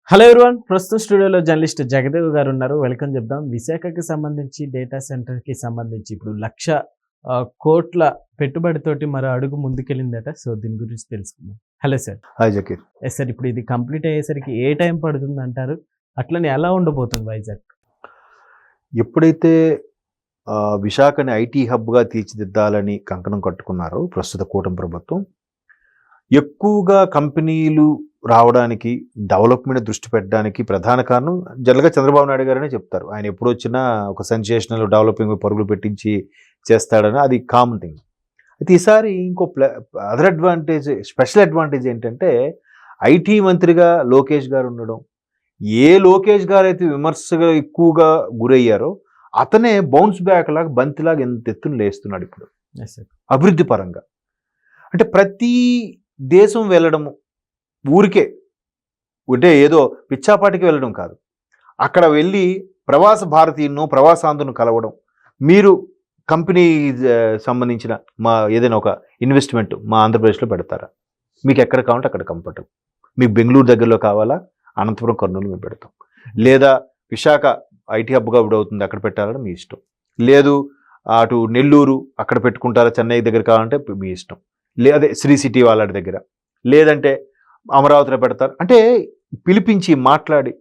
Hello everyone, ప్రస్తుతం స్టూడియోలో journalist Jagdev గారు ఉన్నారు. వెల్కమ్ చెప్దాం. విశాఖకి సంబంధించి డేటా సెంటర్కి సంబంధించి ఇప్పుడు 1,00,000 కోట్ల పెట్టుబడితోటి మరో అడుగు ముందుకెళ్ళిందట. సో దీని గురించి తెలుసుకుందాం. Hello sir. Hi Zakir. Sir, ఇప్పుడు ఇది కంప్లీట్ అయ్యేసరికి ఏ టైం పడుతుంది అంటారు? అట్లనే ఎలా ఉండబోతుంది వైజాగ్? ఎప్పుడైతే విశాఖని ఐటీ హబ్గా తీర్చిదిద్దాలని కంకణం కట్టుకున్నారో ప్రస్తుత కూటమి ప్రభుత్వం, ఎక్కువగా కంపెనీలు రావడానికి, డెవలప్మెంట్ దృష్టి పెట్టడానికి ప్రధాన కారణం జనరల్గా చంద్రబాబు నాయుడు గారనే చెప్తారు. ఆయన ఎప్పుడు వచ్చినా ఒక సెన్సేషనల్ డెవలపింగ్ పరుగులు పెట్టించి చేస్తాడని, అది కామన్ థింగ్. అయితే ఈసారి ఇంకో అదర్ అడ్వాంటేజ్, స్పెషల్ అడ్వాంటేజ్ ఏంటంటే ఐటీ మంత్రిగా లోకేష్ గారు ఉండడం. ఏ లోకేష్ గారు అయితే విమర్శగా ఎక్కువగా గురయ్యారో అతనే బౌన్స్ బ్యాక్ లాగా, బంతిలాగా ఎంత ఎత్తున లేస్తున్నాడు ఇప్పుడు అభివృద్ధి పరంగా. అంటే ప్రతి దేశం వెళ్ళడము, ఊరికే అంటే ఏదో పిచ్చాపాటికి వెళ్ళడం కాదు, అక్కడ వెళ్ళి ప్రవాస భారతీయులను, ప్రవాసాంధ్రులను కలవడం. మీరు కంపెనీ సంబంధించిన మా ఏదైనా ఒక ఇన్వెస్ట్మెంట్ మా ఆంధ్రప్రదేశ్లో పెడతారా? మీకు ఎక్కడ కావాలంటే అక్కడ కంఫర్టబుల్. మీకు బెంగళూరు దగ్గరలో కావాలా, అనంతపురం, కర్నూలు మేము పెడతాం. లేదా విశాఖ ఐటీ హబ్గా అవుతుంది, అక్కడ పెట్టాలని మీ ఇష్టం. లేదు అటు నెల్లూరు అక్కడ పెట్టుకుంటారా, చెన్నై దగ్గర కావాలంటే మీ ఇష్టం. అదే శ్రీ సిటీ వాళ్ళ దగ్గర, లేదంటే అమరావతిలో పెడతారు. అంటే పిలిపించి మాట్లాడి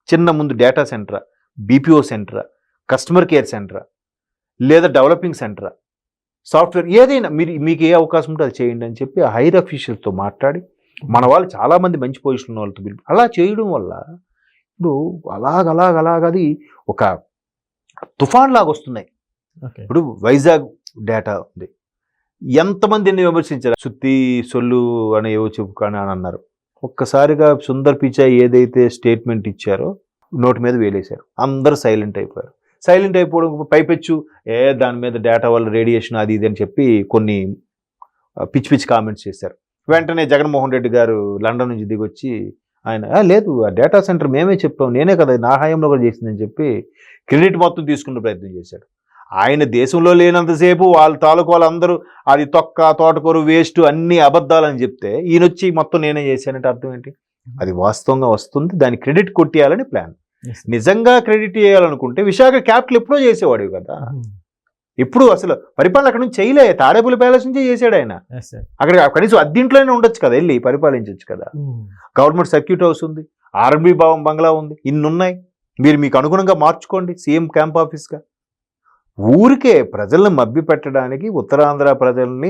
చిన్న ముందు డేటా సెంటరా, బీపీఓ సెంటరా, కస్టమర్ కేర్ సెంటరా, లేదా డెవలపింగ్ సెంటరా, సాఫ్ట్వేర్ ఏదైనా మీకు ఏ అవకాశం ఉంటే అది చేయండి అని చెప్పి ఆ హైర్ అఫీషియల్స్తో మాట్లాడి, మన వాళ్ళు చాలామంది మంచి పొజిషన్ వాళ్ళతో పిలిపి అలా చేయడం వల్ల ఇప్పుడు అలాగది ఒక తుఫాన్ లాగా వస్తున్నాయి. ఇప్పుడు వైజాగ్ డేటా ఉంది, ఎంతమంది ఎన్ని విమర్శించారు, సుత్తి సొల్లు అని ఏవో చెప్పుకొని అని అన్నారు. ఒక్కసారిగా సుందర్ పిచాయ్ ఏదైతే స్టేట్మెంట్ ఇచ్చారో నోటి మీద వేలేశారు, అందరూ సైలెంట్ అయిపోయారు. సైలెంట్ అయిపోవడం పైపెచ్చు దాని మీద డేటా వల్ల రేడియేషన్ అది ఇది అని చెప్పి కొన్ని పిచ్చి పిచ్చి కామెంట్స్ చేశారు. వెంటనే జగన్మోహన్ రెడ్డి గారు లండన్ నుంచి దిగొచ్చి ఆయన లేదు, ఆ డేటా సెంటర్ మేమే చెప్పాం, నేనే కదా నా హయాంలో కూడా చేసిందని చెప్పి క్రెడిట్ మొత్తం తీసుకునే ప్రయత్నం చేశాడు. ఆయన దేశంలో లేనంతసేపు వాళ్ళ తాలూకు వాళ్ళందరూ అది తొక్క, తోటకూర, వేస్ట్, అన్ని అబద్ధాలని చెప్తే ఈయనొచ్చి మొత్తం నేనే చేశానంటే అర్థం ఏంటి? అది వాస్తవంగా వస్తుంది, దాని క్రెడిట్ కొట్టేయాలని ప్లాన్. నిజంగా క్రెడిట్ చేయాలనుకుంటే విశాఖ క్యాపిటల్ ఎప్పుడో చేసేవాడు కదా. ఇప్పుడు అసలు పరిపాలన అక్కడ నుంచి చేయలే, తాడేపల్లి ప్యాలెస్ నుంచే చేశాడు ఆయన. అక్కడ కనీసం అద్దీంట్లోనే ఉండొచ్చు కదా, వెళ్ళి పరిపాలించవచ్చు కదా. గవర్నమెంట్ సర్క్యూట్ హౌస్ ఉంది, ఆర్ఎండ్బి బంగ్లా ఉంది, ఇన్ని ఉన్నాయి. మీరు మీకు అనుగుణంగా మార్చుకోండి సీఎం క్యాంప్ ఆఫీస్గా. ఊరికే ప్రజలను మభ్య పెట్టడానికి, ఉత్తరాంధ్ర ప్రజల్ని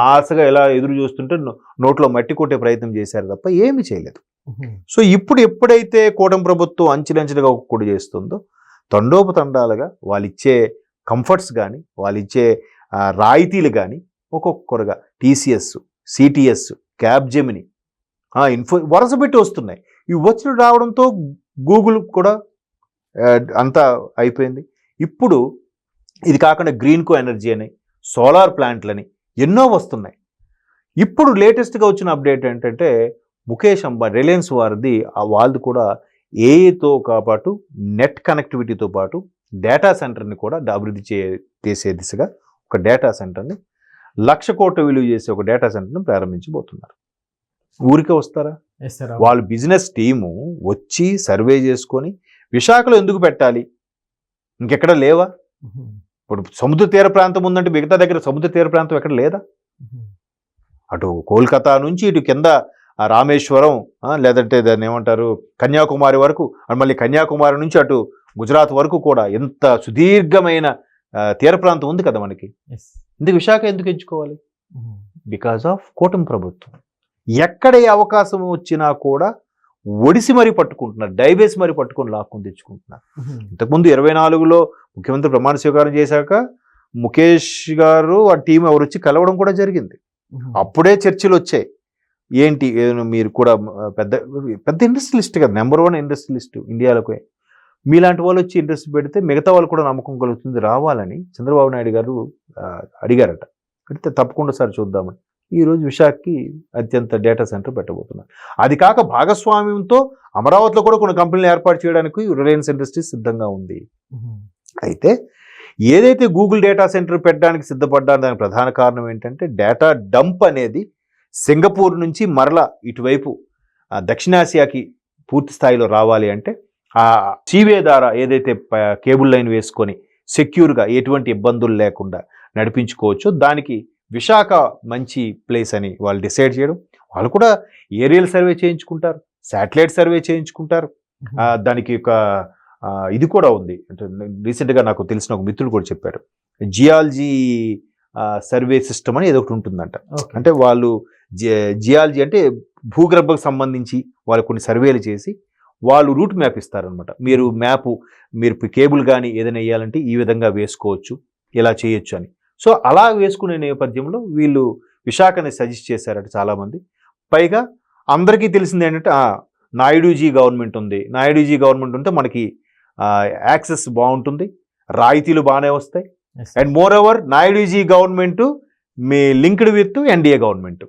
ఆశగా ఎలా ఎదురు చూస్తుంటే నోట్లో మట్టి కొట్టే ప్రయత్నం చేశారు తప్ప ఏమీ చేయలేదు. సో ఇప్పుడు ఎప్పుడైతే కూటమి ప్రభుత్వం అంచెలంచెలుగా ఒక్కొక్కటి చేస్తుందో, తండోపతండాలుగా వాళ్ళు ఇచ్చే కంఫర్ట్స్ కానీ, వాళ్ళు ఇచ్చే రాయితీలు కానీ ఒక్కొక్కరుగా టీసీఎస్, సిటిఎస్, క్యాబ్ జెమిని, వరుస పెట్టి వస్తున్నాయి. ఇవి వచ్చి రావడంతో గూగుల్ కూడా అంతా అయిపోయింది. ఇప్పుడు ఇది కాకుండా గ్రీన్కో ఎనర్జీ అని, సోలార్ ప్లాంట్లని ఎన్నో వస్తున్నాయి. ఇప్పుడు లేటెస్ట్గా వచ్చిన అప్డేట్ ఏంటంటే ముఖేష్ అంబానీ, రిలయన్స్ వారిది, వాళ్ళది కూడా ఏఐతో పాటు నెట్ కనెక్టివిటీతో పాటు డేటా సెంటర్ని కూడా అభివృద్ధి చేసే దిశగా ఒక డేటా సెంటర్ని 1,00,000 కోట్ల విలువ చేసే ఒక డేటా సెంటర్ని ప్రారంభించబోతున్నారు. ఊరికే వస్తారా? వాళ్ళు బిజినెస్ టీము వచ్చి సర్వే చేసుకొని విశాఖలో ఎందుకు పెట్టాలి, ఇంకెక్కడ లేవా? ఇప్పుడు సముద్ర తీర ప్రాంతం ఉందంటే మిగతా దగ్గర సముద్ర తీర ప్రాంతం ఎక్కడ లేదా? అటు కోల్కతా నుంచి ఇటు కింద రామేశ్వరం, లేదంటే దాన్ని ఏమంటారు కన్యాకుమారి వరకు, మళ్ళీ కన్యాకుమారి నుంచి అటు గుజరాత్ వరకు కూడా ఎంత సుదీర్ఘమైన తీర ప్రాంతం ఉంది కదా మనకి. ఇందుకు విశాఖ ఎందుకు ఎంచుకోవాలి? బికాజ్ ఆఫ్ కూటమి ప్రభుత్వం. ఎక్కడ ఏ అవకాశం వచ్చినా కూడా ఒడిసి మరీ పట్టుకుంటున్నారు, డైవేసి మరీ పట్టుకొని లాక్కుని తెచ్చుకుంటున్నారు. ఇంతకుముందు 24లో ముఖ్యమంత్రి ప్రమాణ స్వీకారం చేశాక ముఖేష్ గారు ఆ టీం ఎవరు వచ్చి కలవడం కూడా జరిగింది. అప్పుడే చర్చలు వచ్చాయి, ఏంటి మీరు కూడా పెద్ద పెద్ద ఇండస్ట్రియలిస్ట్ కదా, నెంబర్ 1 ఇండస్ట్రియలిస్ట్ ఇండియాలోకి, మీలాంటి వాళ్ళు వచ్చి ఇండస్ట్రీ పెడితే మిగతా వాళ్ళు కూడా నమ్మకం కలుగుతుంది రావాలని చంద్రబాబు నాయుడు గారు అడిగారట. అడిగితే తప్పకుండా సార్ చూద్దామని ఈరోజు విశాఖకి అత్యంత డేటా సెంటర్ పెట్టబోతున్నారు. అది కాక భాగస్వామ్యంతో అమరావతిలో కూడా కొన్ని కంపెనీలు ఏర్పాటు చేయడానికి రిలయన్స్ ఇండస్ట్రీస్ సిద్ధంగా ఉంది. అయితే ఏదైతే గూగుల్ డేటా సెంటర్ పెట్టడానికి సిద్ధపడ్డారో దానికి ప్రధాన కారణం ఏంటంటే డేటా డంప్ అనేది సింగపూర్ నుంచి మరలా ఇటువైపు దక్షిణాసియాకి పూర్తి స్థాయిలో రావాలి అంటే ఆ సీవే ద్వారా ఏదైతే కేబుల్ లైన్ వేసుకొని సెక్యూర్గా ఎటువంటి ఇబ్బందులు లేకుండా నడిపించుకోవచ్చు, దానికి విశాఖ మంచి ప్లేస్ అని వాళ్ళు డిసైడ్ చేయడం. వాళ్ళు కూడా ఏరియల్ సర్వే చేయించుకుంటారు, శాటిలైట్ సర్వే చేయించుకుంటారు. దానికి ఒక ఇది కూడా ఉంది. అంటే రీసెంట్గా నాకు తెలిసిన ఒక మిత్రుడు కూడా చెప్పారు, జియాలజీ సర్వే సిస్టమ్ అని ఏదో ఒకటి ఉంటుందంట. అంటే వాళ్ళు జియాలజీ అంటే భూగర్భకు సంబంధించి వాళ్ళు కొన్ని సర్వేలు చేసి వాళ్ళు రూట్ మ్యాప్ ఇస్తారనమాట. మీరు కేబుల్ కానీ ఏదైనా వేయాలంటే ఈ విధంగా వేసుకోవచ్చు, ఇలా చేయొచ్చు అని. సో అలా వేసుకునే నేపథ్యంలో వీళ్ళు విశాఖని సజెస్ట్ చేశారట చాలామంది. పైగా అందరికీ తెలిసింది ఏంటంటే నాయుడుజీ గవర్నమెంట్ ఉంది, నాయుడుజీ గవర్నమెంట్ ఉంటే మనకి యాక్సెస్ బాగుంటుంది, రాయితీలు బాగానే వస్తాయి. అండ్ మోర్ ఓవర్ నాయుడుజీ గవర్నమెంట్ మీ లింక్డ్ విత్ ఎన్డీఏ గవర్నమెంట్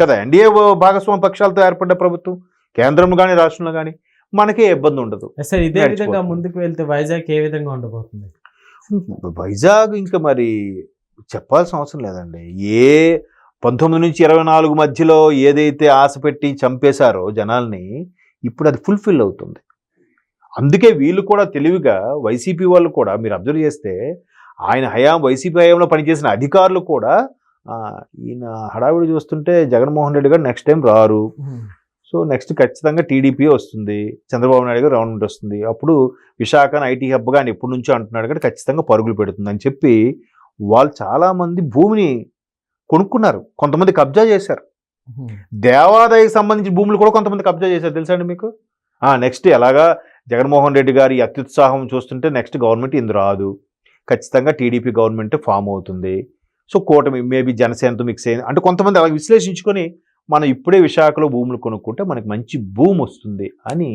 కదా, ఎన్డీఏ భాగస్వామ్య పక్షాలతో ఏర్పడ్డ ప్రభుత్వం, కేంద్రంలో కానీ రాష్ట్రంలో కానీ మనకే ఇబ్బంది ఉండదు. సార్ ఇదే విధంగా ముందుకు వెళ్తే వైజాగ్ ఏ విధంగా ఉండబోతుంది? వైజాగ్ ఇంకా మరి చెప్పాల్సిన అవసరం లేదండి. 19 నుంచి 24 మధ్యలో ఏదైతే ఆశ పెట్టి చంపేశారో జనాల్ని, ఇప్పుడు అది ఫుల్ఫిల్ అవుతుంది. అందుకే వీళ్ళు కూడా తెలివిగా, వైసీపీ వాళ్ళు కూడా మీరు అబ్జర్వ్ చేస్తే వైసీపీ హయాంలో పనిచేసిన అధికారులు కూడా ఈయన హడావిడి చూస్తుంటే జగన్మోహన్ రెడ్డి గారు నెక్స్ట్ టైం రారు, సో నెక్స్ట్ ఖచ్చితంగా టీడీపీ వస్తుంది, చంద్రబాబు నాయుడు గారు గవర్నమెంట్ వస్తుంది, అప్పుడు విశాఖను ఐటీ హబ్గా ఆయన ఎప్పటి నుంచో అంటున్నాడు కానీ ఖచ్చితంగా పరుగులు పెడుతుంది అని చెప్పి వాళ్ళు చాలామంది భూమిని కొనుక్కున్నారు, కొంతమంది కబ్జా చేశారు. దేవాదాయకి సంబంధించిన భూములు కూడా కొంతమంది కబ్జా చేశారు, తెలుసా అండి మీకు? నెక్స్ట్ ఎలాగా జగన్మోహన్ రెడ్డి గారి అత్యుత్సాహం చూస్తుంటే నెక్స్ట్ గవర్నమెంట్ ఇందు రాదు, ఖచ్చితంగా టీడీపీ గవర్నమెంట్ ఫామ్ అవుతుంది. సో కూటమి మేబీ జనసేనతో మిక్స్ అయింది అంటే కొంతమంది అలా విశ్లేషించుకొని మనం ఇప్పుడే విశాఖలో భూములు కొనుక్కుంటే మనకి మంచి భూమి వస్తుంది అని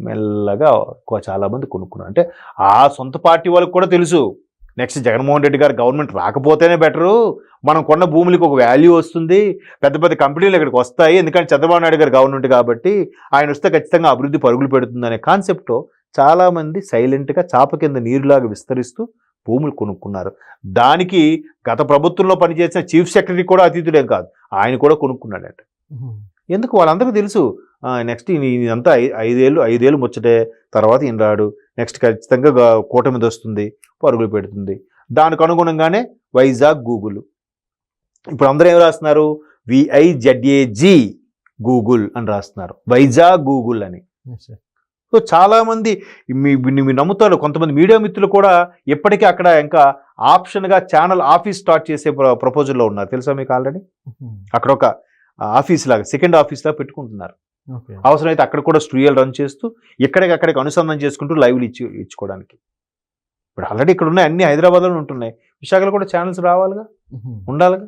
మెల్లగా చాలామంది కొనుక్కున్నారు. అంటే ఆ సొంత పార్టీ వాళ్ళకి కూడా తెలుసు నెక్స్ట్ జగన్మోహన్ రెడ్డి గారు గవర్నమెంట్ రాకపోతేనే బెటరు, మనం కొన్న భూములకి ఒక వాల్యూ వస్తుంది, పెద్ద పెద్ద కంపెనీలు ఇక్కడికి వస్తాయి, ఎందుకంటే చంద్రబాబు నాయుడు గారు గవర్నమెంట్ కాబట్టి ఆయన వస్తే ఖచ్చితంగా అభివృద్ధి పరుగులు పెడుతుంది అనే కాన్సెప్ట్తో చాలామంది సైలెంట్గా చాప కింద నీరులాగా విస్తరిస్తూ భూములు కొనుక్కున్నారు. దానికి గత ప్రభుత్వంలో పనిచేసిన చీఫ్ సెక్రటరీ కూడా అతీతుడేం కాదు, ఆయన కూడా కొనుక్కున్నాడట. ఎందుకు? వాళ్ళందరికీ తెలుసు నెక్స్ట్ ఇదంతా 5 ఏళ్ళు ముచ్చటే, తర్వాత ఈయన రాడు, నెక్స్ట్ ఖచ్చితంగా కూటమిది వస్తుంది, పరుగులు పెడుతుంది. దానికి అనుగుణంగానే వైజాగ్ గూగుల్. ఇప్పుడు అందరూ ఏం రాస్తున్నారు? VIZAG గూగుల్ అని రాస్తున్నారు, వైజాగ్ గూగుల్ అని. సో చాలామంది మీరు నమ్ముతారు, కొంతమంది మీడియా మిత్రులు కూడా ఇప్పటికీ అక్కడ ఇంకా ఆప్షన్గా ఛానల్ ఆఫీస్ స్టార్ట్ చేసే ప్రపోజల్లో ఉన్నారు, తెలుసా మీకు? ఆల్రెడీ అక్కడ ఒక ఆఫీస్ లాగా, సెకండ్ ఆఫీస్ లాగా పెట్టుకుంటున్నారు. అవసరమైతే అక్కడ కూడా స్టూడియోలు రన్ చేస్తూ అక్కడికి అనుసంధానం చేసుకుంటూ లైవ్లు ఇచ్చుకోవడానికి. ఇప్పుడు ఆల్రెడీ ఇక్కడ ఉన్నాయి, అన్ని హైదరాబాద్లో ఉంటున్నాయి, విశాఖలో కూడా ఛానల్స్ రావాలిగా, ఉండాలిగా.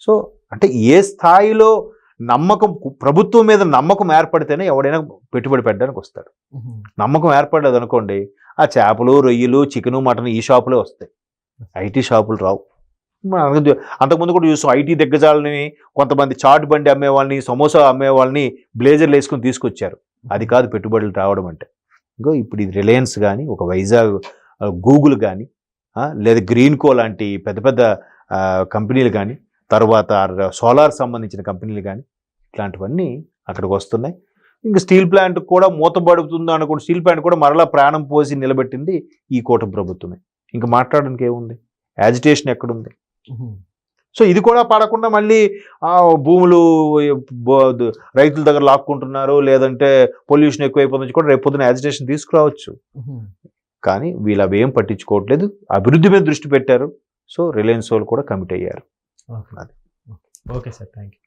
సో అంటే ఏ స్థాయిలో నమ్మకం, ప్రభుత్వం మీద నమ్మకం ఏర్పడితేనే ఎవడైనా పెట్టుబడి పెట్టడానికి వస్తాడు. నమ్మకం ఏర్పడలేదు అనుకోండి, ఆ చేపలు, రొయ్యలు, చికెను, మటన్ ఈ షాపులే వస్తాయి, ఐటీ షాపులు రావు. అంతకుముందు కూడా చూసాం, ఐటీ దిగ్గజాలని కొంతమంది చాట్ బండి అమ్మేవాళ్ళని, సమోసా అమ్మేవాళ్ళని బ్లేజర్లు వేసుకొని తీసుకొచ్చారు. అది కాదు పెట్టుబడులు రావడం అంటే. ఇంకో ఇప్పుడు ఇది రిలయన్స్ కానీ, ఒక వైజాగ్ గూగుల్ కానీ, లేదా గ్రీన్కో లాంటి పెద్ద పెద్ద కంపెనీలు కానీ, తర్వాత సోలార్ సంబంధించిన కంపెనీలు కానీ, ఇట్లాంటివన్నీ అక్కడికి వస్తున్నాయి. ఇంకా స్టీల్ ప్లాంట్ కూడా మూతబడుతుంది అనుకోండి, స్టీల్ ప్లాంట్ కూడా మరలా ప్రాణం పోసి నిలబెట్టింది ఈ కూటమి ప్రభుత్వమే. ఇంకా మాట్లాడడానికి ఏముంది? యాజిటేషన్ ఎక్కడుంది? సో ఇది కూడా పడకుండా మళ్ళీ భూములు రైతుల దగ్గర లాక్కుంటున్నారు, లేదంటే పొల్యూషన్ ఎక్కువైపోతుంది కూడా రేపు పొద్దున యాజిటేషన్ తీసుకురావచ్చు. కానీ వీళ్ళు అవి ఏం పట్టించుకోవట్లేదు, అభివృద్ధి మీద దృష్టి పెట్టారు. సో రిలయన్స్ వాళ్ళు కూడా కమిట్ అయ్యారు. Okay sir, thank you.